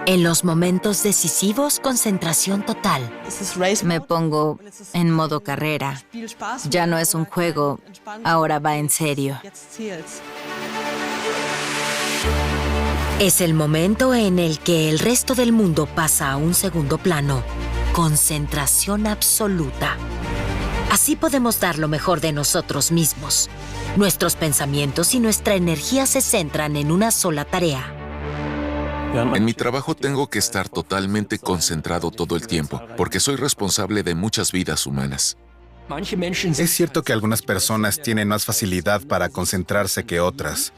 En los momentos decisivos, concentración total. Me pongo en modo carrera. Ya no es un juego, ahora va en serio. Es el momento en el que el resto del mundo pasa a un segundo plano. Concentración absoluta. Así podemos dar lo mejor de nosotros mismos. Nuestros pensamientos y nuestra energía se centran en una sola tarea. En mi trabajo tengo que estar totalmente concentrado todo el tiempo, porque soy responsable de muchas vidas humanas. Es cierto que algunas personas tienen más facilidad para concentrarse que otras,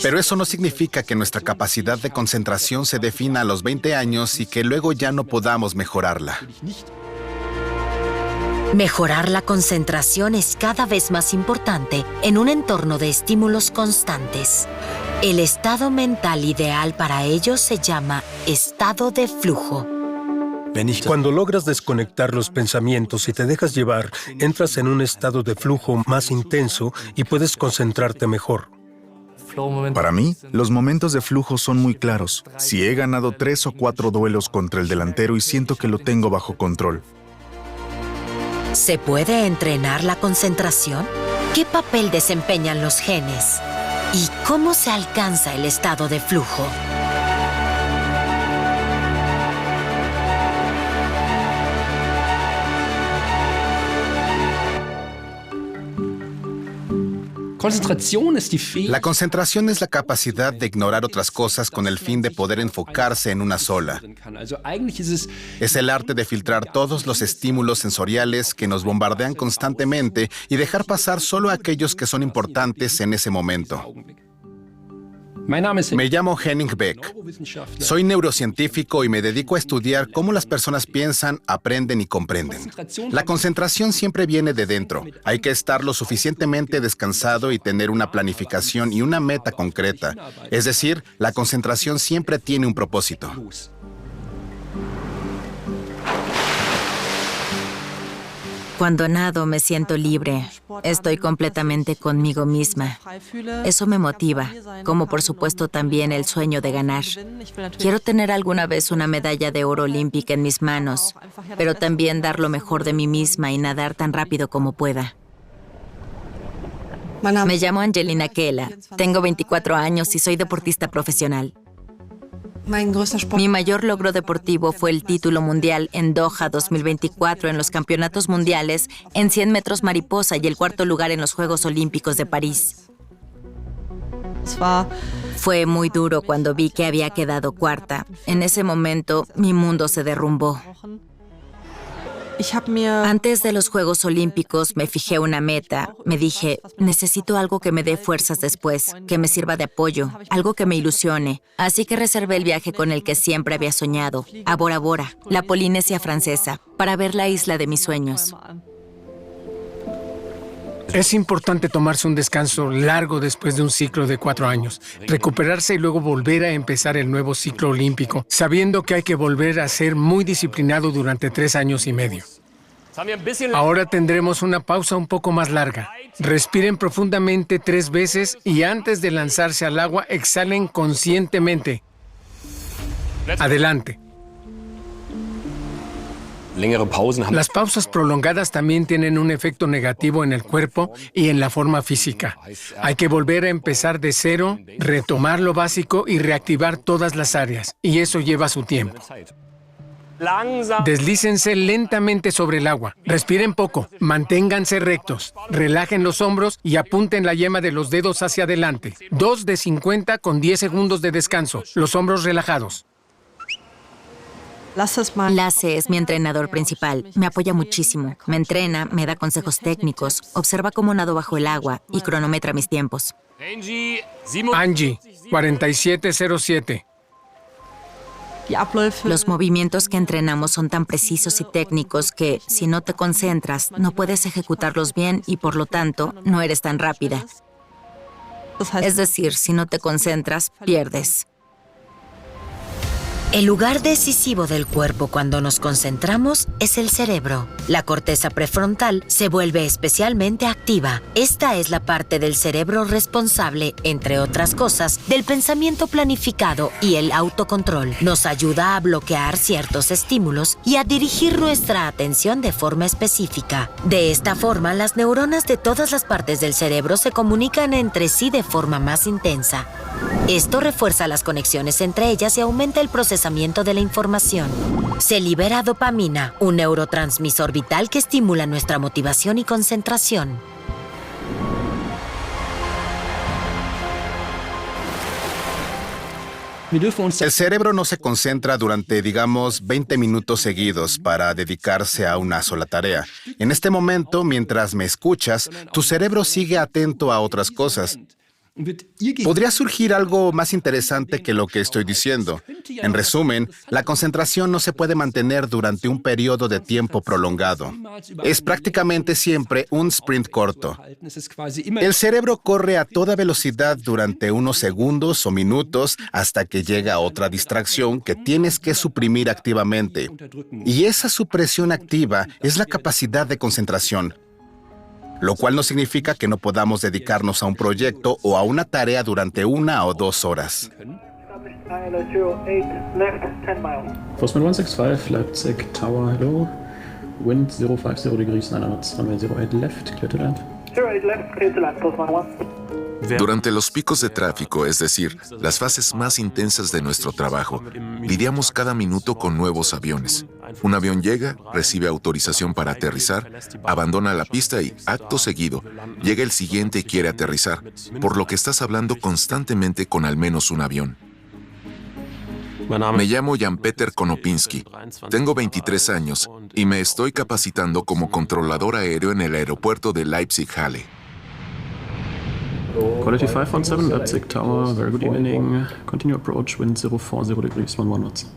pero eso no significa que nuestra capacidad de concentración se defina a los 20 años y que luego ya no podamos mejorarla. Mejorar la concentración es cada vez más importante en un entorno de estímulos constantes. El estado mental ideal para ello se llama estado de flujo. Cuando logras desconectar los pensamientos y te dejas llevar, entras en un estado de flujo más intenso y puedes concentrarte mejor. Para mí, los momentos de flujo son muy claros. Si he ganado 3 o 4 duelos contra el delantero y siento que lo tengo bajo control. ¿Se puede entrenar la concentración? ¿Qué papel desempeñan los genes? ¿Y cómo se alcanza el estado de flujo? La concentración es la capacidad de ignorar otras cosas con el fin de poder enfocarse en una sola. Es el arte de filtrar todos los estímulos sensoriales que nos bombardean constantemente y dejar pasar solo aquellos que son importantes en ese momento. Me llamo Henning Beck. Soy neurocientífico y me dedico a estudiar cómo las personas piensan, aprenden y comprenden. La concentración siempre viene de dentro. Hay que estar lo suficientemente descansado y tener una planificación y una meta concreta. Es decir, la concentración siempre tiene un propósito. Cuando nado me siento libre. Estoy completamente conmigo misma. Eso me motiva, como por supuesto también el sueño de ganar. Quiero tener alguna vez una medalla de oro olímpica en mis manos, pero también dar lo mejor de mí misma y nadar tan rápido como pueda. Me llamo Angelina Kela, tengo 24 años y soy deportista profesional. Mi mayor logro deportivo fue el título mundial en Doha 2024 en los campeonatos mundiales en 100 metros mariposa y el cuarto lugar en los Juegos Olímpicos de París. Fue muy duro cuando vi que había quedado cuarta. En ese momento, mi mundo se derrumbó. Antes de los Juegos Olímpicos me fijé una meta. Me dije, necesito algo que me dé fuerzas después, que me sirva de apoyo, algo que me ilusione. Así que reservé el viaje con el que siempre había soñado, a Bora Bora, la Polinesia francesa, para ver la isla de mis sueños. Es importante tomarse un descanso largo después de un ciclo de 4 años, recuperarse y luego volver a empezar el nuevo ciclo olímpico, sabiendo que hay que volver a ser muy disciplinado durante 3 años y medio. Ahora tendremos una pausa un poco más larga. Respiren profundamente 3 veces y antes de lanzarse al agua, exhalen conscientemente. Adelante. Las pausas prolongadas también tienen un efecto negativo en el cuerpo y en la forma física. Hay que volver a empezar de cero, retomar lo básico y reactivar todas las áreas. Y eso lleva su tiempo. Deslícense lentamente sobre el agua. Respiren poco. Manténganse rectos. Relajen los hombros y apunten la yema de los dedos hacia adelante. 2 de 50 con 10 segundos de descanso. Los hombros relajados. Lasse es mi entrenador principal. Me apoya muchísimo. Me entrena, me da consejos técnicos, observa cómo nado bajo el agua y cronometra mis tiempos. Angie, 4707. Los movimientos que entrenamos son tan precisos y técnicos que, si no te concentras, no puedes ejecutarlos bien y, por lo tanto, no eres tan rápida. Es decir, si no te concentras, pierdes. El lugar decisivo del cuerpo cuando nos concentramos es el cerebro. La corteza prefrontal se vuelve especialmente activa. Esta es la parte del cerebro responsable, entre otras cosas, del pensamiento planificado y el autocontrol. Nos ayuda a bloquear ciertos estímulos y a dirigir nuestra atención de forma específica. De esta forma, las neuronas de todas las partes del cerebro se comunican entre sí de forma más intensa. Esto refuerza las conexiones entre ellas y aumenta el procesamiento de la información. Se libera dopamina, un neurotransmisor vital que estimula nuestra motivación y concentración. El cerebro no se concentra durante, digamos, 20 minutos seguidos para dedicarse a una sola tarea. En este momento, mientras me escuchas, tu cerebro sigue atento a otras cosas. Podría surgir algo más interesante que lo que estoy diciendo. En resumen, la concentración no se puede mantener durante un periodo de tiempo prolongado. Es prácticamente siempre un sprint corto. El cerebro corre a toda velocidad durante unos segundos o minutos hasta que llega otra distracción que tienes que suprimir activamente. Y esa supresión activa es la capacidad de concentración. Lo cual no significa que no podamos dedicarnos a un proyecto o a una tarea durante 1 o 2 horas. Postman 165, Leipzig Tower, hello. Wind 050 degrees, 9 knots, runway 08 left, clear to land. 08 left, clear to land, Postman 1. Durante los picos de tráfico, es decir, las fases más intensas de nuestro trabajo, lidiamos cada minuto con nuevos aviones. Un avión llega, recibe autorización para aterrizar, abandona la pista y, acto seguido, llega el siguiente y quiere aterrizar, por lo que estás hablando constantemente con al menos un avión. Me llamo Jan-Peter Konopinski, tengo 23 años y me estoy capacitando como controlador aéreo en el aeropuerto de Leipzig-Halle. Quality 517, Leipzig Tower, very good evening. Continue approach, wind 040 degrees, 11 knots.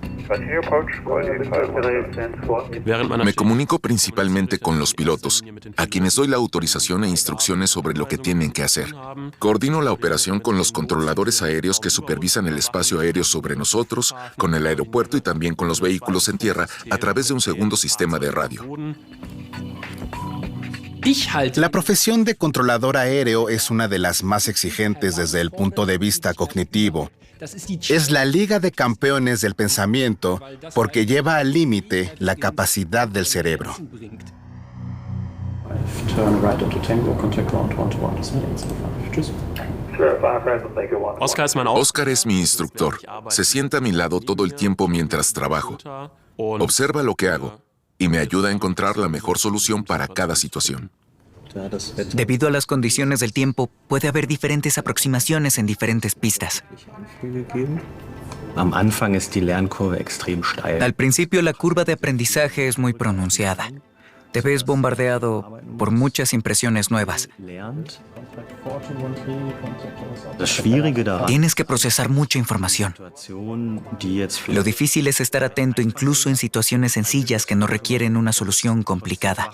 Me comunico principalmente con los pilotos, a quienes doy la autorización e instrucciones sobre lo que tienen que hacer. Coordino la operación con los controladores aéreos que supervisan el espacio aéreo sobre nosotros, con el aeropuerto y también con los vehículos en tierra a través de un segundo sistema de radio. La profesión de controlador aéreo es una de las más exigentes desde el punto de vista cognitivo. Es la liga de campeones del pensamiento porque lleva al límite la capacidad del cerebro. Oscar es mi instructor. Se sienta a mi lado todo el tiempo mientras trabajo. Observa lo que hago y me ayuda a encontrar la mejor solución para cada situación. Debido a las condiciones del tiempo, puede haber diferentes aproximaciones en diferentes pistas. Al principio, la curva de aprendizaje es muy pronunciada. Te ves bombardeado por muchas impresiones nuevas. Tienes que procesar mucha información. Lo difícil es estar atento incluso en situaciones sencillas que no requieren una solución complicada.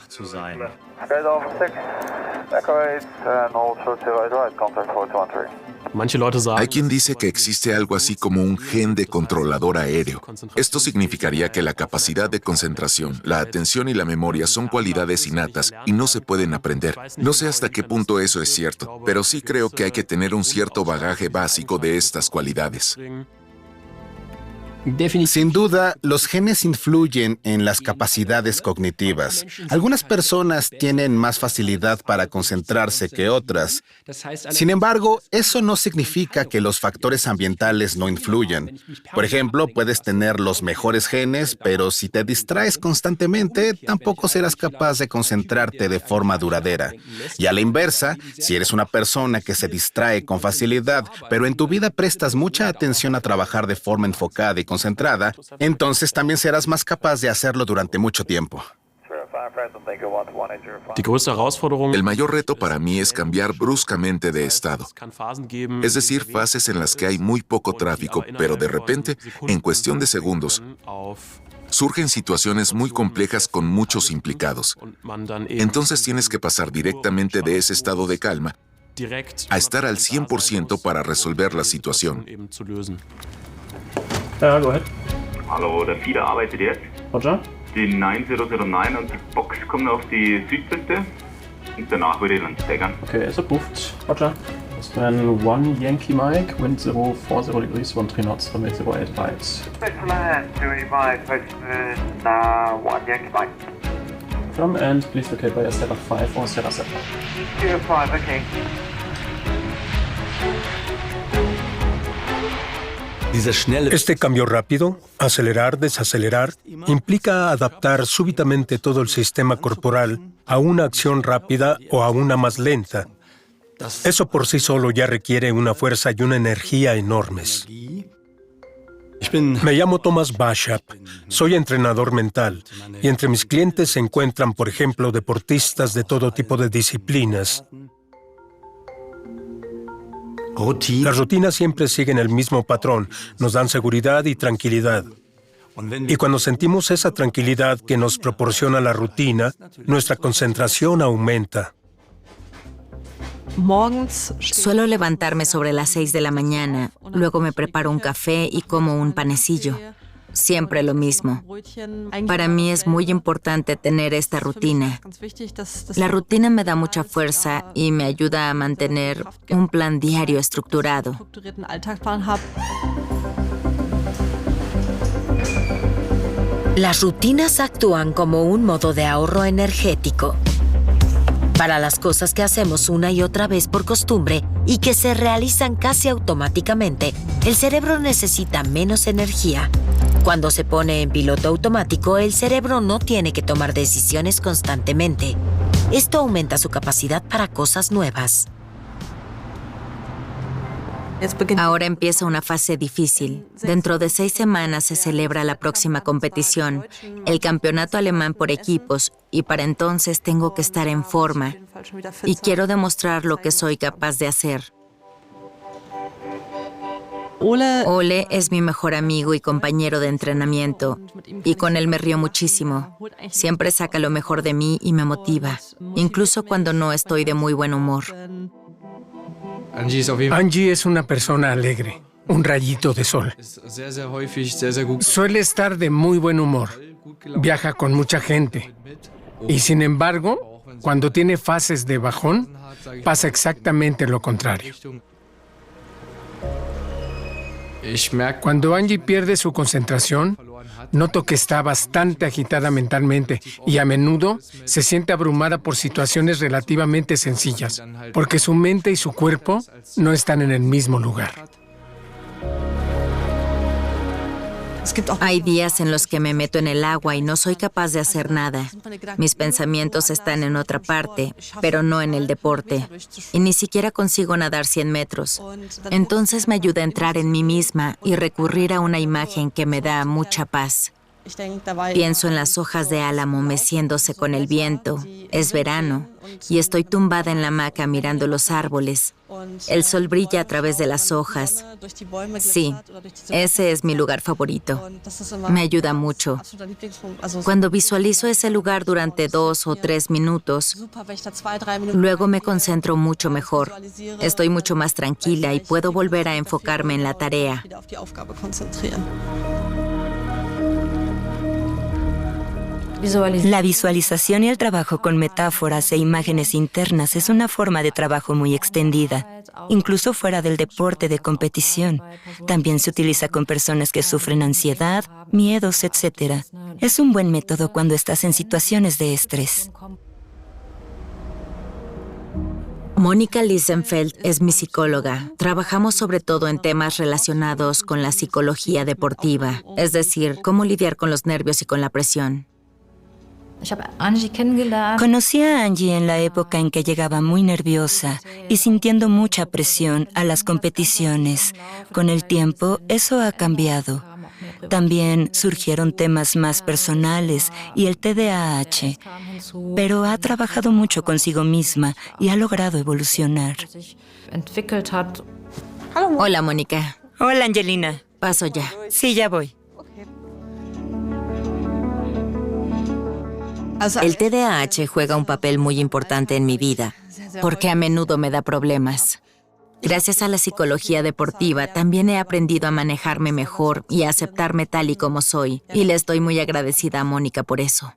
Hay quien dice que existe algo así como un gen de controlador aéreo. Esto significaría que la capacidad de concentración, la atención y la memoria son cualidades innatas y no se pueden aprender. No sé hasta qué punto eso es cierto, pero sí creo que hay que tener un cierto bagaje básico de estas cualidades. Sin duda, los genes influyen en las capacidades cognitivas. Algunas personas tienen más facilidad para concentrarse que otras. Sin embargo, eso no significa que los factores ambientales no influyan. Por ejemplo, puedes tener los mejores genes, pero si te distraes constantemente, tampoco serás capaz de concentrarte de forma duradera. Y a la inversa, si eres una persona que se distrae con facilidad, pero en tu vida prestas mucha atención a trabajar de forma enfocada y concentrada, entonces también serás más capaz de hacerlo durante mucho tiempo. El mayor reto para mí es cambiar bruscamente de estado. Es decir, fases en las que hay muy poco tráfico, pero de repente, en cuestión de segundos, surgen situaciones muy complejas con muchos implicados. Entonces tienes que pasar directamente de ese estado de calma a estar al 100% para resolver la situación. Go ahead. Hallo, der Feeder arbeitet jetzt. Roger. Die 9009 und die Box kommen auf die Südseite und danach würde ich dann steigern. Okay, ist approved. Roger. Das wären 1 Yankee Mike, wind 040 degrees, 13 knots, runway 08 right. Excellent, Dewey Mike, postman 1 Yankee Mike. From and please locate by Sierra 5 or Sierra 7. Sierra 5, okay. Este cambio rápido, acelerar, desacelerar, implica adaptar súbitamente todo el sistema corporal a una acción rápida o a una más lenta. Eso por sí solo ya requiere una fuerza y una energía enormes. Me llamo Thomas Bashap, soy entrenador mental y entre mis clientes se encuentran, por ejemplo, deportistas de todo tipo de disciplinas. Las rutinas siempre siguen el mismo patrón, nos dan seguridad y tranquilidad. Y cuando sentimos esa tranquilidad que nos proporciona la rutina, nuestra concentración aumenta. Suelo levantarme sobre las 6 de la mañana, luego me preparo un café y como un panecillo. Siempre lo mismo. Para mí es muy importante tener esta rutina. La rutina me da mucha fuerza y me ayuda a mantener un plan diario estructurado. Las rutinas actúan como un modo de ahorro energético. Para las cosas que hacemos una y otra vez por costumbre y que se realizan casi automáticamente, el cerebro necesita menos energía. Cuando se pone en piloto automático, el cerebro no tiene que tomar decisiones constantemente. Esto aumenta su capacidad para cosas nuevas. Ahora empieza una fase difícil. Dentro de 6 semanas se celebra la próxima competición, el campeonato alemán por equipos, y para entonces tengo que estar en forma. Y quiero demostrar lo que soy capaz de hacer. Ole es mi mejor amigo y compañero de entrenamiento, y con él me río muchísimo. Siempre saca lo mejor de mí y me motiva, incluso cuando no estoy de muy buen humor. Angie es una persona alegre, un rayito de sol. Suele estar de muy buen humor, viaja con mucha gente. Y sin embargo, cuando tiene fases de bajón, pasa exactamente lo contrario. Cuando Angie pierde su concentración, noto que está bastante agitada mentalmente y a menudo se siente abrumada por situaciones relativamente sencillas, porque su mente y su cuerpo no están en el mismo lugar. Hay días en los que me meto en el agua y no soy capaz de hacer nada. Mis pensamientos están en otra parte, pero no en el deporte. Y ni siquiera consigo nadar 100 metros. Entonces me ayuda a entrar en mí misma y recurrir a una imagen que me da mucha paz. Pienso en las hojas de álamo meciéndose con el viento. Es verano y estoy tumbada en la hamaca mirando los árboles. El sol brilla a través de las hojas. Sí, ese es mi lugar favorito. Me ayuda mucho. Cuando visualizo ese lugar durante 2 o 3 minutos, luego me concentro mucho mejor. Estoy mucho más tranquila y puedo volver a enfocarme en la tarea. La visualización y el trabajo con metáforas e imágenes internas es una forma de trabajo muy extendida, incluso fuera del deporte de competición. También se utiliza con personas que sufren ansiedad, miedos, etc. Es un buen método cuando estás en situaciones de estrés. Mónica Liesenfeld es mi psicóloga. Trabajamos sobre todo en temas relacionados con la psicología deportiva, es decir, cómo lidiar con los nervios y con la presión. Conocí a Angie en la época en que llegaba muy nerviosa y sintiendo mucha presión a las competiciones. Con el tiempo, eso ha cambiado. También surgieron temas más personales y el TDAH, pero ha trabajado mucho consigo misma y ha logrado evolucionar. Hola, Mónica. Hola, Angelina. Paso ya. Sí, ya voy. El TDAH juega un papel muy importante en mi vida, porque a menudo me da problemas. Gracias a la psicología deportiva, también he aprendido a manejarme mejor y a aceptarme tal y como soy. Y le estoy muy agradecida a Mónica por eso.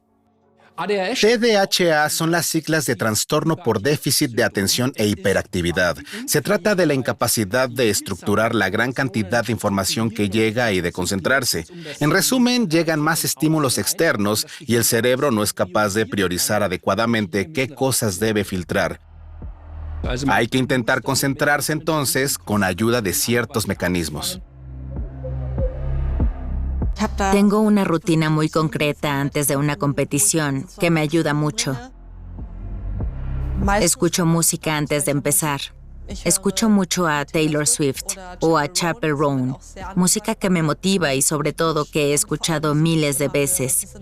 TDAH son las siglas de trastorno por déficit de atención e hiperactividad. Se trata de la incapacidad de estructurar la gran cantidad de información que llega y de concentrarse. En resumen, llegan más estímulos externos y el cerebro no es capaz de priorizar adecuadamente qué cosas debe filtrar. Hay que intentar concentrarse entonces con ayuda de ciertos mecanismos. Tengo una rutina muy concreta antes de una competición que me ayuda mucho. Escucho música antes de empezar. Escucho mucho a Taylor Swift o a Chappell Roan, música que me motiva y sobre todo que he escuchado miles de veces.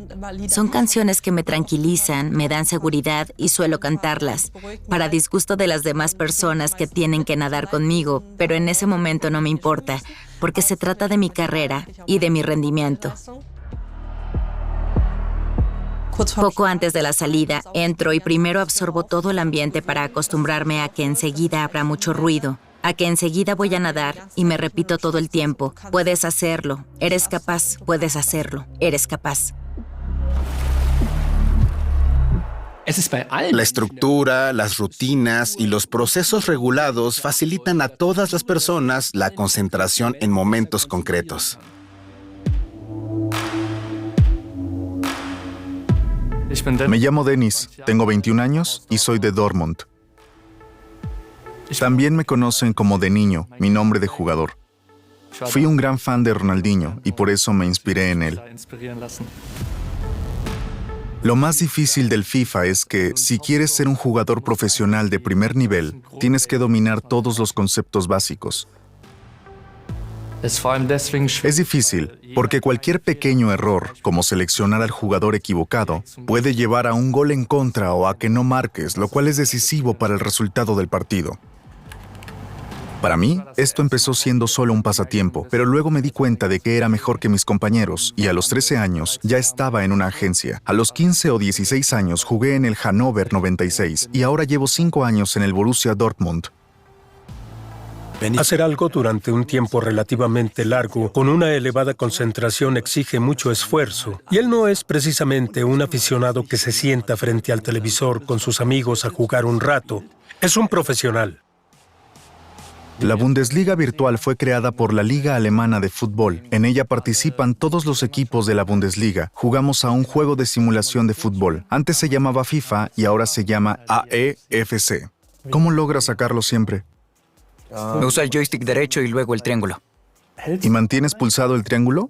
Son canciones que me tranquilizan, me dan seguridad y suelo cantarlas, para disgusto de las demás personas que tienen que nadar conmigo, pero en ese momento no me importa, porque se trata de mi carrera y de mi rendimiento. Poco antes de la salida, entro y primero absorbo todo el ambiente para acostumbrarme a que enseguida habrá mucho ruido, a que enseguida voy a nadar y me repito todo el tiempo, puedes hacerlo, eres capaz, puedes hacerlo, eres capaz. La estructura, las rutinas y los procesos regulados facilitan a todas las personas la concentración en momentos concretos. Me llamo Dennis, tengo 21 años y soy de Dortmund. También me conocen como De Niño, mi nombre de jugador. Fui un gran fan de Ronaldinho y por eso me inspiré en él. Lo más difícil del FIFA es que, si quieres ser un jugador profesional de primer nivel, tienes que dominar todos los conceptos básicos. Es difícil, porque cualquier pequeño error, como seleccionar al jugador equivocado, puede llevar a un gol en contra o a que no marques, lo cual es decisivo para el resultado del partido. Para mí, esto empezó siendo solo un pasatiempo, pero luego me di cuenta de que era mejor que mis compañeros, y a los 13 años ya estaba en una agencia. A los 15 o 16 años jugué en el Hannover 96, y ahora llevo 5 años en el Borussia Dortmund. Hacer algo durante un tiempo relativamente largo, con una elevada concentración, exige mucho esfuerzo. Y él no es precisamente un aficionado que se sienta frente al televisor con sus amigos a jugar un rato. Es un profesional. La Bundesliga virtual fue creada por la Liga Alemana de Fútbol. En ella participan todos los equipos de la Bundesliga. Jugamos a un juego de simulación de fútbol. Antes se llamaba FIFA y ahora se llama AEFC. ¿Cómo logras sacarlo siempre? Usa el joystick derecho y luego el triángulo. ¿Y mantienes pulsado el triángulo?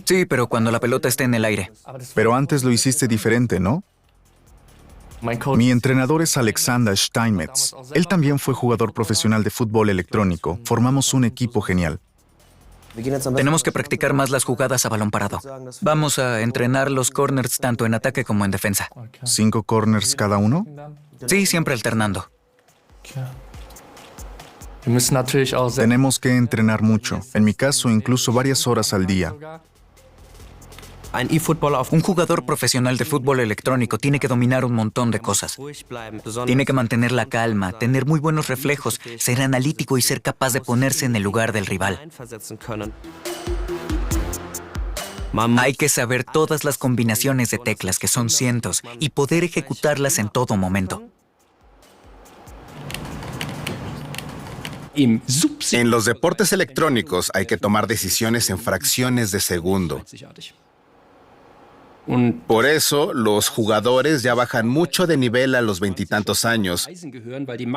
Sí, pero cuando la pelota esté en el aire. Pero antes lo hiciste diferente, ¿no? Mi entrenador es Alexander Steinmetz. Él también fue jugador profesional de fútbol electrónico. Formamos un equipo genial. Tenemos que practicar más las jugadas a balón parado. Vamos a entrenar los corners tanto en ataque como en defensa. ¿5 corners cada uno? Sí, siempre alternando. Tenemos que entrenar mucho. En mi caso, incluso varias horas al día. Un jugador profesional de fútbol electrónico tiene que dominar un montón de cosas. Tiene que mantener la calma, tener muy buenos reflejos, ser analítico y ser capaz de ponerse en el lugar del rival. Hay que saber todas las combinaciones de teclas, que son cientos, y poder ejecutarlas en todo momento. En los deportes electrónicos hay que tomar decisiones en fracciones de segundo. Por eso, los jugadores ya bajan mucho de nivel a los 20 y tantos años,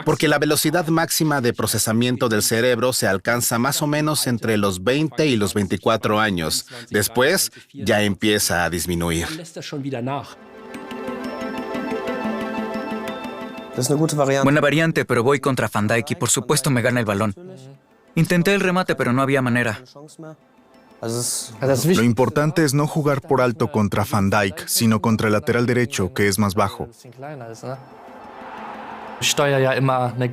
porque la velocidad máxima de procesamiento del cerebro se alcanza más o menos entre los 20 y los 24 años. Después, ya empieza a disminuir. Buena variante, pero voy contra Van Dijk y por supuesto me gana el balón. Intenté el remate, pero no había manera. Lo importante es no jugar por alto contra Van Dijk, sino contra el lateral derecho, que es más bajo.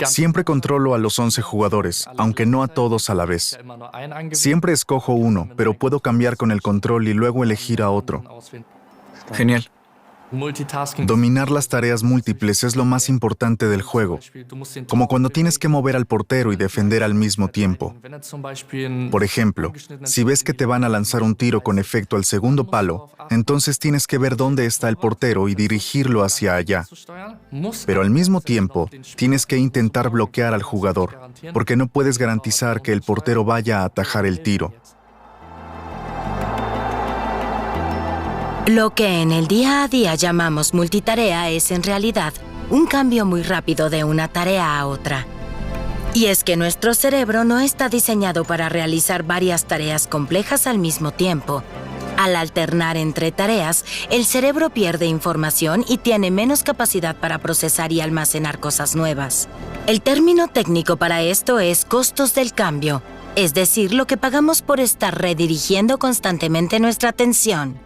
Siempre controlo a los 11 jugadores, aunque no a todos a la vez. Siempre escojo uno, pero puedo cambiar con el control y luego elegir a otro. Genial. Dominar las tareas múltiples es lo más importante del juego, como cuando tienes que mover al portero y defender al mismo tiempo. Por ejemplo, si ves que te van a lanzar un tiro con efecto al segundo palo, entonces tienes que ver dónde está el portero y dirigirlo hacia allá. Pero al mismo tiempo, tienes que intentar bloquear al jugador, porque no puedes garantizar que el portero vaya a atajar el tiro. Lo que en el día a día llamamos multitarea es en realidad un cambio muy rápido de una tarea a otra. Y es que nuestro cerebro no está diseñado para realizar varias tareas complejas al mismo tiempo. Al alternar entre tareas, el cerebro pierde información y tiene menos capacidad para procesar y almacenar cosas nuevas. El término técnico para esto es costos del cambio, es decir, lo que pagamos por estar redirigiendo constantemente nuestra atención.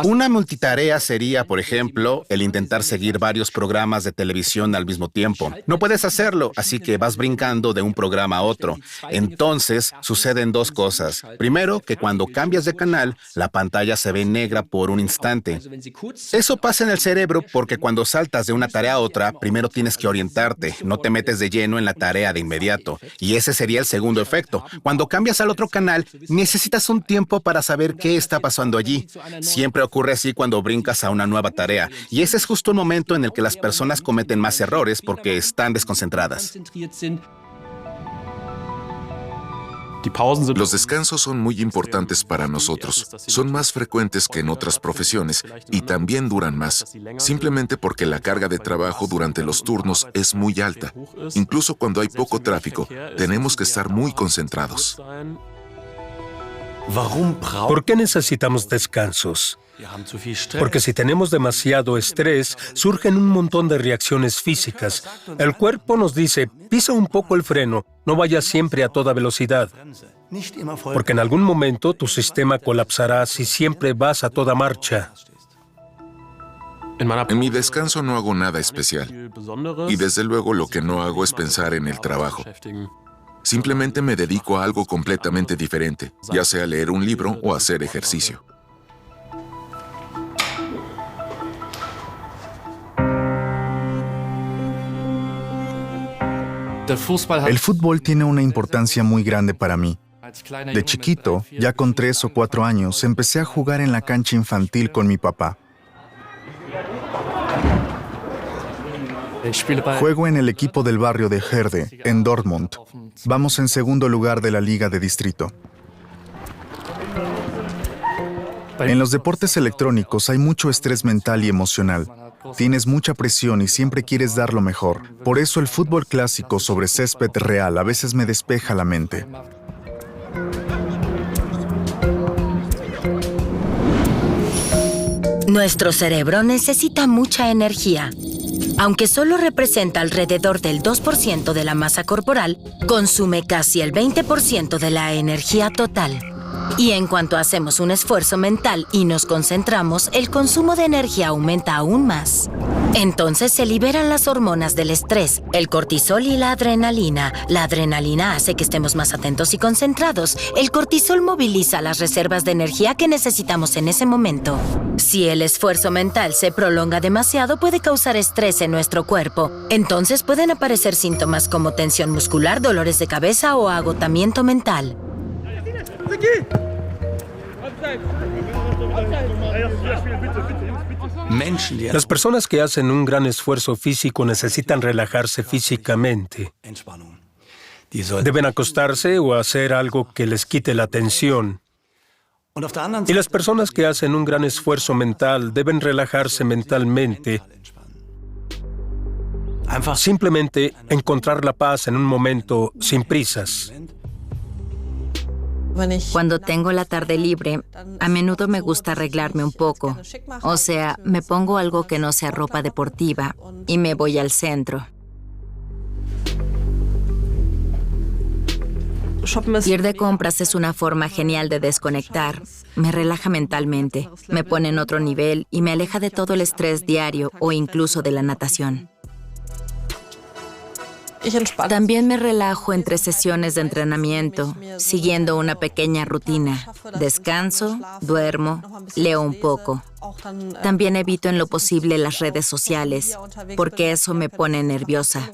Una multitarea sería, por ejemplo, el intentar seguir varios programas de televisión al mismo tiempo. No puedes hacerlo, así que vas brincando de un programa a otro. Entonces, suceden dos cosas. Primero, que cuando cambias de canal, la pantalla se ve negra por un instante. Eso pasa en el cerebro porque cuando saltas de una tarea a otra, primero tienes que orientarte, no te metes de lleno en la tarea de inmediato. Y ese sería el segundo efecto. Cuando cambias al otro canal, necesitas un tiempo para saber qué está pasando allí. Siempre ocurre así cuando brincas a una nueva tarea, y ese es justo el momento en el que las personas cometen más errores porque están desconcentradas. Los descansos son muy importantes para nosotros. Son más frecuentes que en otras profesiones y también duran más, simplemente porque la carga de trabajo durante los turnos es muy alta. Incluso cuando hay poco tráfico, tenemos que estar muy concentrados. ¿Por qué necesitamos descansos? Porque si tenemos demasiado estrés, surgen un montón de reacciones físicas. El cuerpo nos dice, pisa un poco el freno, no vayas siempre a toda velocidad. Porque en algún momento tu sistema colapsará si siempre vas a toda marcha. En mi descanso no hago nada especial. Y desde luego lo que no hago es pensar en el trabajo. Simplemente me dedico a algo completamente diferente, ya sea leer un libro o hacer ejercicio. El fútbol tiene una importancia muy grande para mí. De chiquito, ya con 3 o 4 años, empecé a jugar en la cancha infantil con mi papá. Juego en el equipo del barrio de Herde, en Dortmund. Vamos en segundo lugar de la liga de distrito. En los deportes electrónicos hay mucho estrés mental y emocional. Tienes mucha presión y siempre quieres dar lo mejor. Por eso el fútbol clásico sobre césped real a veces me despeja la mente. Nuestro cerebro necesita mucha energía. Aunque solo representa alrededor del 2% de la masa corporal, consume casi el 20% de la energía total. Y en cuanto hacemos un esfuerzo mental y nos concentramos, el consumo de energía aumenta aún más. Entonces se liberan las hormonas del estrés, el cortisol y la adrenalina. La adrenalina hace que estemos más atentos y concentrados. El cortisol moviliza las reservas de energía que necesitamos en ese momento. Si el esfuerzo mental se prolonga demasiado, puede causar estrés en nuestro cuerpo. Entonces pueden aparecer síntomas como tensión muscular, dolores de cabeza o agotamiento mental. Las personas que hacen un gran esfuerzo físico necesitan relajarse físicamente. Deben acostarse o hacer algo que les quite la tensión. Y las personas que hacen un gran esfuerzo mental deben relajarse mentalmente. Simplemente encontrar la paz en un momento sin prisas. Cuando tengo la tarde libre, a menudo me gusta arreglarme un poco. O sea, me pongo algo que no sea ropa deportiva y me voy al centro. Ir de compras es una forma genial de desconectar. Me relaja mentalmente, me pone en otro nivel y me aleja de todo el estrés diario o incluso de la natación. También me relajo entre sesiones de entrenamiento, siguiendo una pequeña rutina. Descanso, duermo, leo un poco. También evito en lo posible las redes sociales, porque eso me pone nerviosa.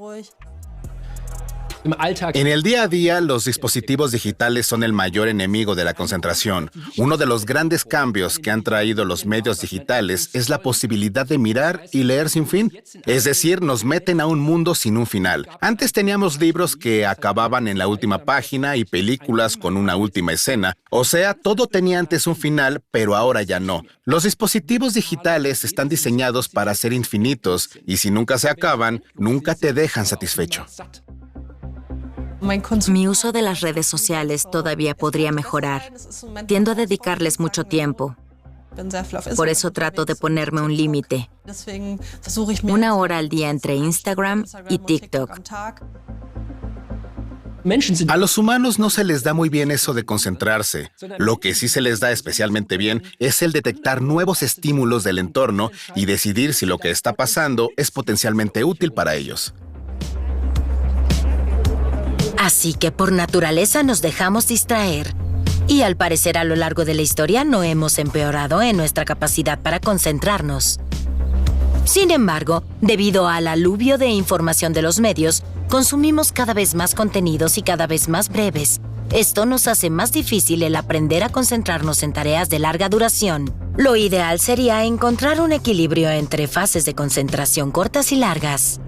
En el día a día, los dispositivos digitales son el mayor enemigo de la concentración. Uno de los grandes cambios que han traído los medios digitales es la posibilidad de mirar y leer sin fin. Es decir, nos meten a un mundo sin un final. Antes teníamos libros que acababan en la última página y películas con una última escena. O sea, todo tenía antes un final, pero ahora ya no. Los dispositivos digitales están diseñados para ser infinitos y si nunca se acaban, nunca te dejan satisfecho. Mi uso de las redes sociales todavía podría mejorar. Tiendo a dedicarles mucho tiempo. Por eso trato de ponerme un límite. 1 hora al día entre Instagram y TikTok. A los humanos no se les da muy bien eso de concentrarse. Lo que sí se les da especialmente bien es el detectar nuevos estímulos del entorno y decidir si lo que está pasando es potencialmente útil para ellos. Así que por naturaleza nos dejamos distraer. Y al parecer a lo largo de la historia no hemos empeorado en nuestra capacidad para concentrarnos. Sin embargo, debido al aluvio de información de los medios, consumimos cada vez más contenidos y cada vez más breves. Esto nos hace más difícil el aprender a concentrarnos en tareas de larga duración. Lo ideal sería encontrar un equilibrio entre fases de concentración cortas y largas.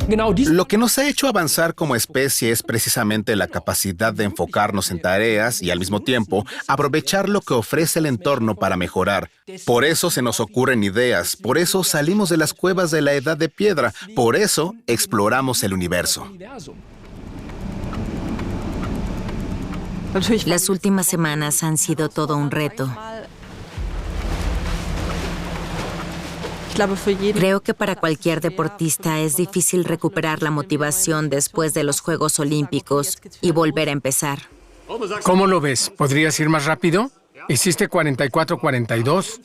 Lo que nos ha hecho avanzar como especie es precisamente la capacidad de enfocarnos en tareas y al mismo tiempo aprovechar lo que ofrece el entorno para mejorar. Por eso se nos ocurren ideas, por eso salimos de las cuevas de la edad de piedra, por eso exploramos el universo. Las últimas semanas han sido todo un reto. Creo que para cualquier deportista es difícil recuperar la motivación después de los Juegos Olímpicos y volver a empezar. ¿Cómo lo ves? ¿Podrías ir más rápido? ¿Hiciste 44-42?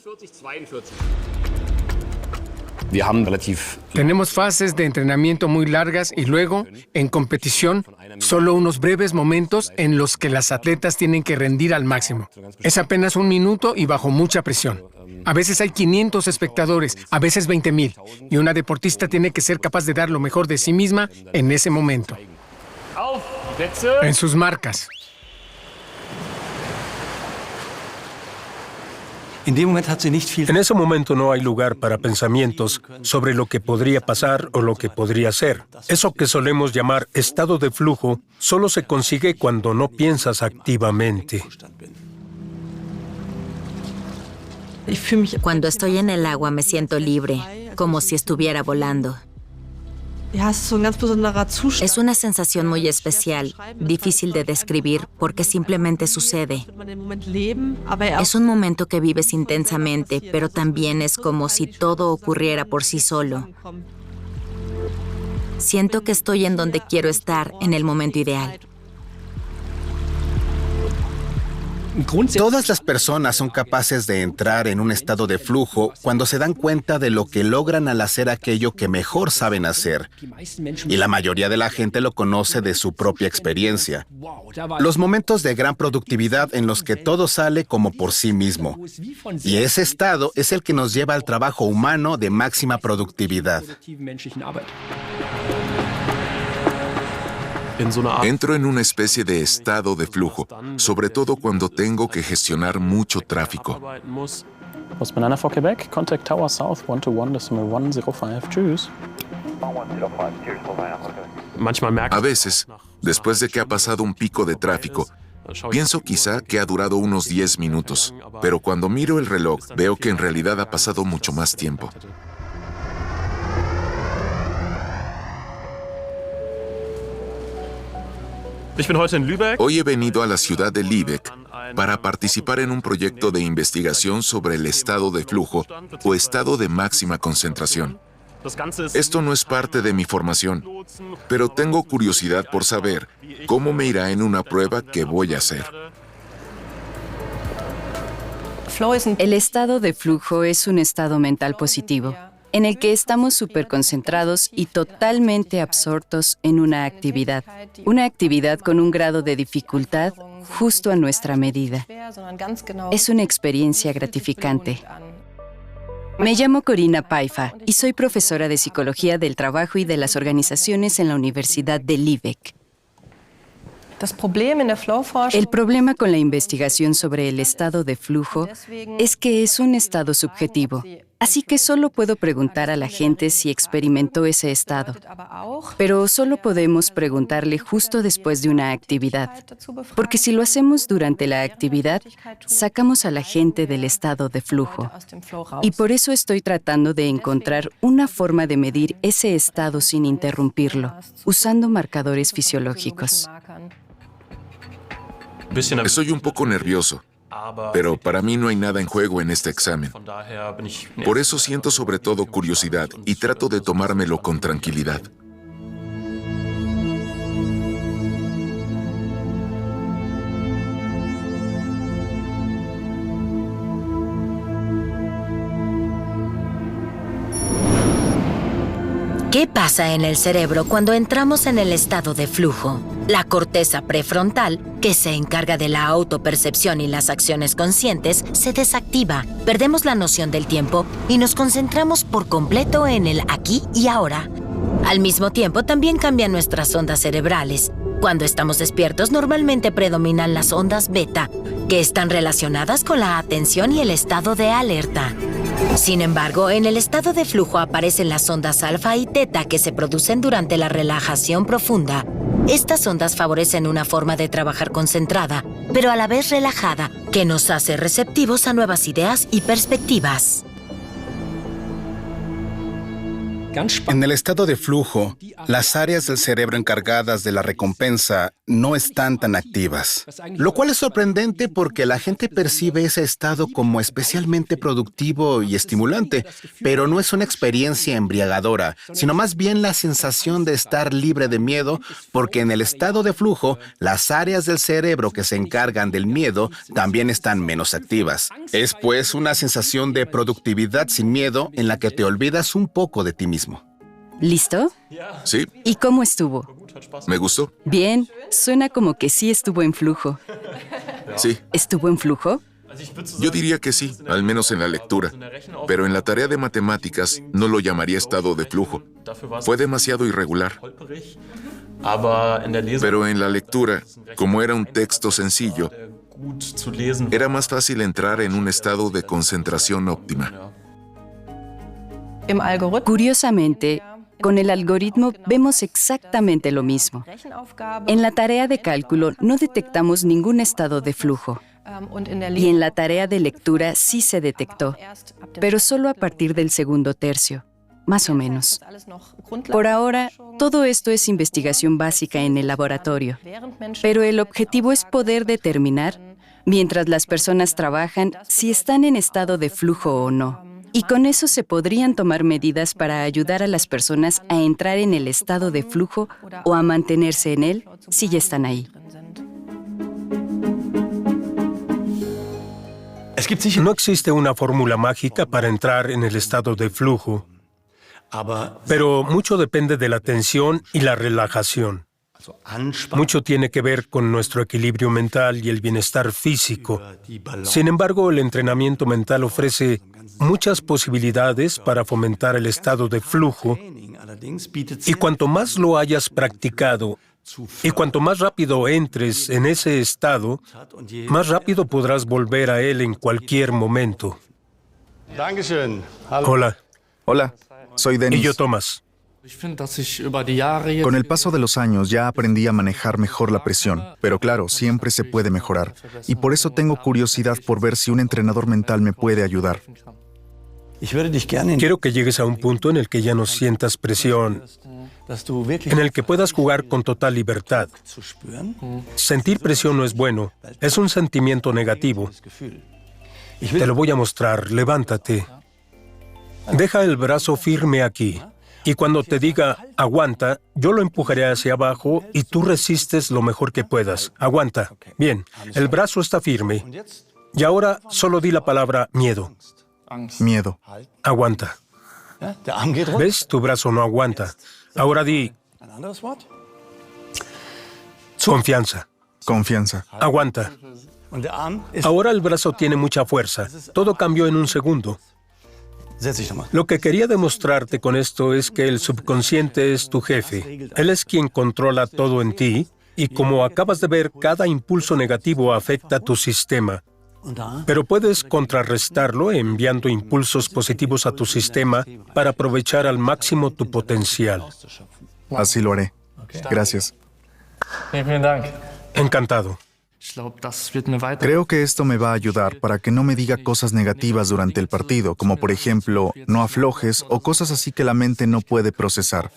Tenemos fases de entrenamiento muy largas y luego, en competición, solo unos breves momentos en los que las atletas tienen que rendir al máximo. Es apenas 1 minuto y bajo mucha presión. A veces hay 500 espectadores, a veces 20,000, y una deportista tiene que ser capaz de dar lo mejor de sí misma en ese momento. En sus marcas. En ese momento no hay lugar para pensamientos sobre lo que podría pasar o lo que podría ser. Eso que solemos llamar estado de flujo solo se consigue cuando no piensas activamente. Cuando estoy en el agua me siento libre, como si estuviera volando. Es una sensación muy especial, difícil de describir porque simplemente sucede. Es un momento que vives intensamente, pero también es como si todo ocurriera por sí solo. Siento que estoy en donde quiero estar en el momento ideal. Todas las personas son capaces de entrar en un estado de flujo cuando se dan cuenta de lo que logran al hacer aquello que mejor saben hacer. Y la mayoría de la gente lo conoce de su propia experiencia. Los momentos de gran productividad en los que todo sale como por sí mismo. Y ese estado es el que nos lleva al trabajo humano de máxima productividad. Entro en una especie de estado de flujo, sobre todo cuando tengo que gestionar mucho tráfico. Banana for Quebec, contact Tower South 121.105. Tschüss. A veces, después de que ha pasado un pico de tráfico, pienso quizá que ha durado unos 10 minutos, pero cuando miro el reloj veo que en realidad ha pasado mucho más tiempo. Hoy he venido a la ciudad de Lübeck para participar en un proyecto de investigación sobre el estado de flujo o estado de máxima concentración. Esto no es parte de mi formación, pero tengo curiosidad por saber cómo me irá en una prueba que voy a hacer. El estado de flujo es un estado mental positivo. en el que estamos súper concentrados y totalmente absortos en una actividad con un grado de dificultad justo a nuestra medida. Es una experiencia gratificante. Me llamo Corina Paifa y soy profesora de Psicología del Trabajo y de las Organizaciones en la Universidad de Lübeck. El problema con la investigación sobre el estado de flujo es que es un estado subjetivo, así que solo puedo preguntar a la gente si experimentó ese estado. Pero solo podemos preguntarle justo después de una actividad, porque si lo hacemos durante la actividad, sacamos a la gente del estado de flujo. Y por eso estoy tratando de encontrar una forma de medir ese estado sin interrumpirlo, usando marcadores fisiológicos. Estoy un poco nervioso, pero para mí no hay nada en juego en este examen. Por eso siento sobre todo curiosidad y trato de tomármelo con tranquilidad. ¿Qué pasa en el cerebro cuando entramos en el estado de flujo? La corteza prefrontal, que se encarga de la autopercepción y las acciones conscientes, se desactiva. Perdemos la noción del tiempo y nos concentramos por completo en el aquí y ahora. Al mismo tiempo, también cambian nuestras ondas cerebrales. Cuando estamos despiertos, normalmente predominan las ondas beta, que están relacionadas con la atención y el estado de alerta. Sin embargo, en el estado de flujo aparecen las ondas alfa y teta que se producen durante la relajación profunda. Estas ondas favorecen una forma de trabajar concentrada, pero a la vez relajada, que nos hace receptivos a nuevas ideas y perspectivas. En el estado de flujo, las áreas del cerebro encargadas de la recompensa no están tan activas, lo cual es sorprendente porque la gente percibe ese estado como especialmente productivo y estimulante, pero no es una experiencia embriagadora, sino más bien la sensación de estar libre de miedo, porque en el estado de flujo, las áreas del cerebro que se encargan del miedo también están menos activas. Es pues una sensación de productividad sin miedo en la que te olvidas un poco de ti mismo. ¿Listo? Sí. ¿Y cómo estuvo? Me gustó. Bien, suena como que sí estuvo en flujo. Sí. ¿Estuvo en flujo? Yo diría que sí, al menos en la lectura. Pero en la tarea de matemáticas no lo llamaría estado de flujo. Fue demasiado irregular. Pero en la lectura, como era un texto sencillo, era más fácil entrar en un estado de concentración óptima. Curiosamente, con el algoritmo vemos exactamente lo mismo. En la tarea de cálculo no detectamos ningún estado de flujo. Y en la tarea de lectura sí se detectó, pero solo a partir del segundo tercio, más o menos. Por ahora, todo esto es investigación básica en el laboratorio, pero el objetivo es poder determinar, mientras las personas trabajan, si están en estado de flujo o no. Y con eso se podrían tomar medidas para ayudar a las personas a entrar en el estado de flujo o a mantenerse en él si ya están ahí. No existe una fórmula mágica para entrar en el estado de flujo, pero mucho depende de la tensión y la relajación. Mucho tiene que ver con nuestro equilibrio mental y el bienestar físico. Sin embargo, el entrenamiento mental ofrece muchas posibilidades para fomentar el estado de flujo, y cuanto más lo hayas practicado y cuanto más rápido entres en ese estado, más rápido podrás volver a él en cualquier momento. Hola. Hola, soy Denis. Y yo, Thomas. Con el paso de los años ya aprendí a manejar mejor la presión, pero claro, siempre se puede mejorar. Y por eso tengo curiosidad por ver si un entrenador mental me puede ayudar. Quiero que llegues a un punto en el que ya no sientas presión, en el que puedas jugar con total libertad. Sentir presión no es bueno, es un sentimiento negativo. Te lo voy a mostrar, levántate. Deja el brazo firme aquí. Y cuando te diga, aguanta, yo lo empujaré hacia abajo y tú resistes lo mejor que puedas. Aguanta. Bien, el brazo está firme. Y ahora solo di la palabra miedo. Miedo. Aguanta. ¿Ves? Tu brazo no aguanta. Ahora di confianza. Confianza. Aguanta. Ahora el brazo tiene mucha fuerza. Todo cambió en un segundo. Lo que quería demostrarte con esto es que el subconsciente es tu jefe. Él es quien controla todo en ti y como acabas de ver, cada impulso negativo afecta tu sistema. Pero puedes contrarrestarlo enviando impulsos positivos a tu sistema para aprovechar al máximo tu potencial. Así lo haré. Gracias. Encantado. Creo que esto me va a ayudar para que no me diga cosas negativas durante el partido, como por ejemplo, no aflojes o cosas así que la mente no puede procesar,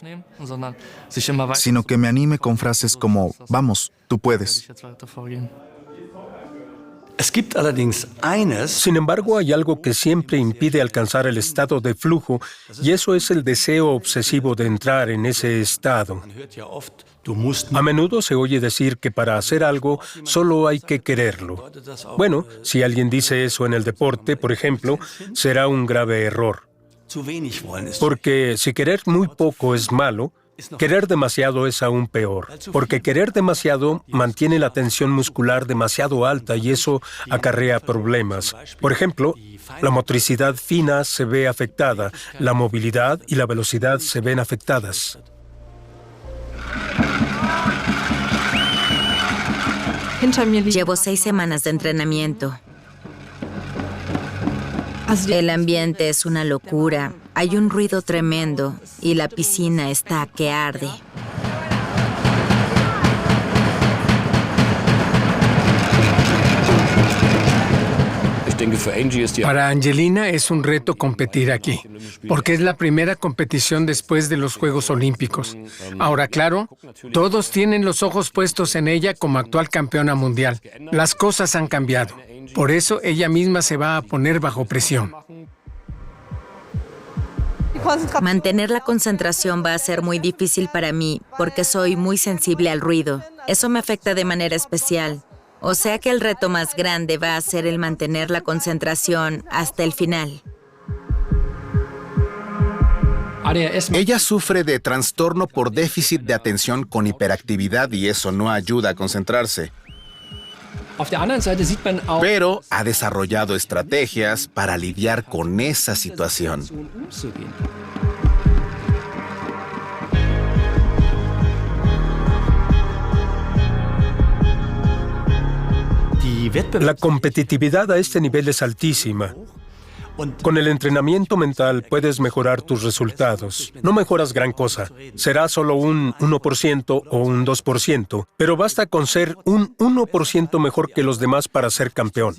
sino que me anime con frases como, vamos, tú puedes. Sin embargo, hay algo que siempre impide alcanzar el estado de flujo, y eso es el deseo obsesivo de entrar en ese estado. A menudo se oye decir que para hacer algo solo hay que quererlo. Bueno, si alguien dice eso en el deporte, por ejemplo, será un grave error. Porque si querer muy poco es malo, querer demasiado es aún peor, porque querer demasiado mantiene la tensión muscular demasiado alta y eso acarrea problemas. Por ejemplo, la motricidad fina se ve afectada, la movilidad y la velocidad se ven afectadas. Llevo 6 semanas de entrenamiento. El ambiente es una locura. Hay un ruido tremendo y la piscina está que arde. Para Angelina es un reto competir aquí, porque es la primera competición después de los Juegos Olímpicos. Ahora, claro, todos tienen los ojos puestos en ella como actual campeona mundial. Las cosas han cambiado. Por eso ella misma se va a poner bajo presión. Mantener la concentración va a ser muy difícil para mí porque soy muy sensible al ruido. Eso me afecta de manera especial. O sea que el reto más grande va a ser el mantener la concentración hasta el final. Ella sufre de trastorno por déficit de atención con hiperactividad y eso no ayuda a concentrarse. Pero ha desarrollado estrategias para lidiar con esa situación. La competitividad a este nivel es altísima. Con el entrenamiento mental puedes mejorar tus resultados. No mejoras gran cosa. Será solo un 1% o un 2%, pero basta con ser un 1% mejor que los demás para ser campeón.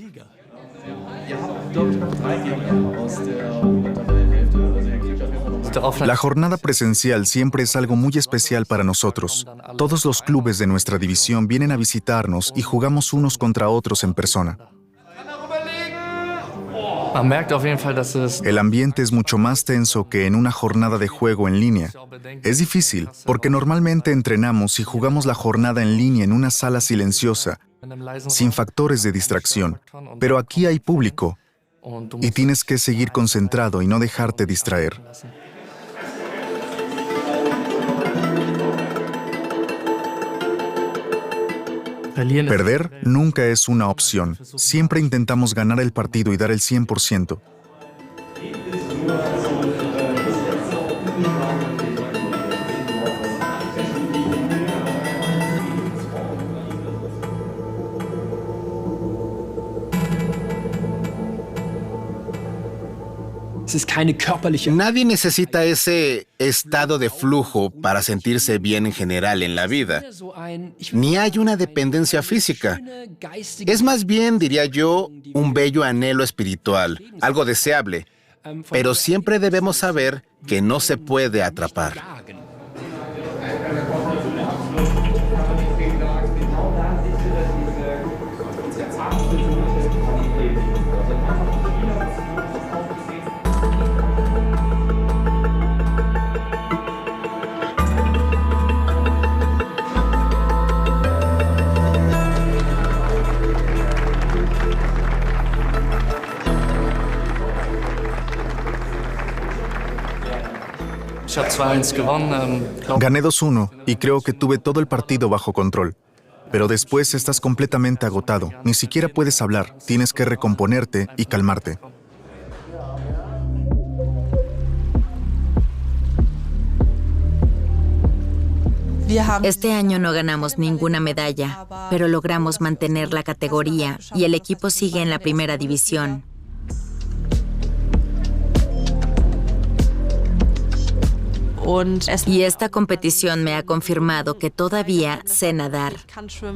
La jornada presencial siempre es algo muy especial para nosotros. Todos los clubes de nuestra división vienen a visitarnos y jugamos unos contra otros en persona. El ambiente es mucho más tenso que en una jornada de juego en línea. Es difícil, porque normalmente entrenamos y jugamos la jornada en línea en una sala silenciosa, sin factores de distracción. Pero aquí hay público, y tienes que seguir concentrado y no dejarte distraer. Perder nunca es una opción. Siempre intentamos ganar el partido y dar el 100%. Nadie necesita ese estado de flujo para sentirse bien en general en la vida. Ni hay una dependencia física. Es más bien, diría yo, un bello anhelo espiritual, algo deseable. Pero siempre debemos saber que no se puede atrapar. Gané 2-1 y creo que tuve todo el partido bajo control. Pero después estás completamente agotado. Ni siquiera puedes hablar. Tienes que recomponerte y calmarte. Este año no ganamos ninguna medalla, pero logramos mantener la categoría y el equipo sigue en la primera división. Y esta competición me ha confirmado que todavía sé nadar,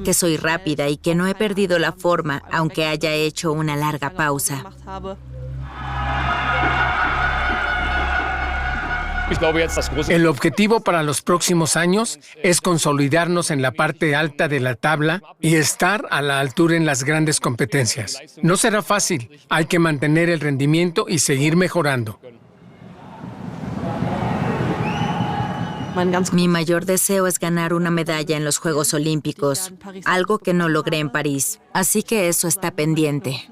que soy rápida y que no he perdido la forma, aunque haya hecho una larga pausa. El objetivo para los próximos años es consolidarnos en la parte alta de la tabla y estar a la altura en las grandes competencias. No será fácil, hay que mantener el rendimiento y seguir mejorando. Mi mayor deseo es ganar una medalla en los Juegos Olímpicos, algo que no logré en París, así que eso está pendiente.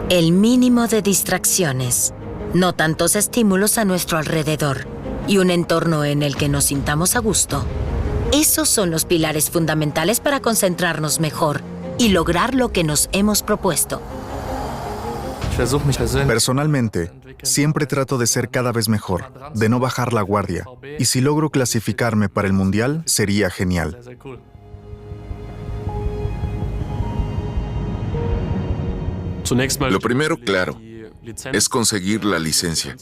El mínimo de distracciones, no tantos estímulos a nuestro alrededor y un entorno en el que nos sintamos a gusto. Esos son los pilares fundamentales para concentrarnos mejor y lograr lo que nos hemos propuesto. Personalmente, siempre trato de ser cada vez mejor, de no bajar la guardia. Y si logro clasificarme para el Mundial, sería genial. Lo primero, claro, es conseguir la licencia.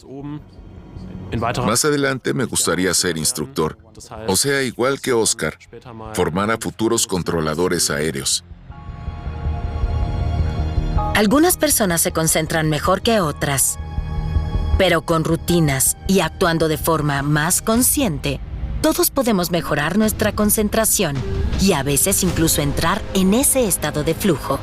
Más adelante me gustaría ser instructor, o sea, igual que Oscar, formar a futuros controladores aéreos. Algunas personas se concentran mejor que otras, pero con rutinas y actuando de forma más consciente, todos podemos mejorar nuestra concentración y a veces incluso entrar en ese estado de flujo.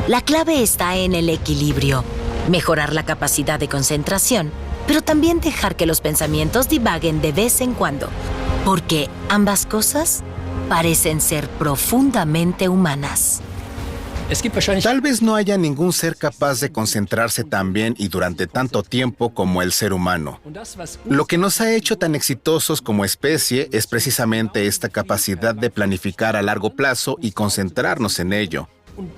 La clave está en el equilibrio, mejorar la capacidad de concentración, pero también dejar que los pensamientos divaguen de vez en cuando, porque ambas cosas parecen ser profundamente humanas. Tal vez no haya ningún ser capaz de concentrarse tan bien y durante tanto tiempo como el ser humano. Lo que nos ha hecho tan exitosos como especie es precisamente esta capacidad de planificar a largo plazo y concentrarnos en ello.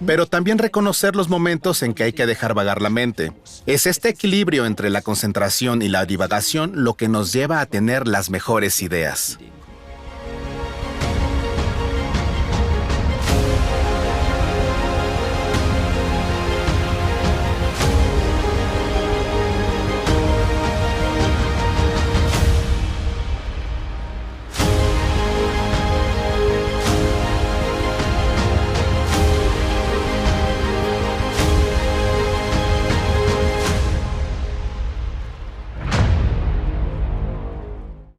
Pero también reconocer los momentos en que hay que dejar vagar la mente. Es este equilibrio entre la concentración y la divagación lo que nos lleva a tener las mejores ideas.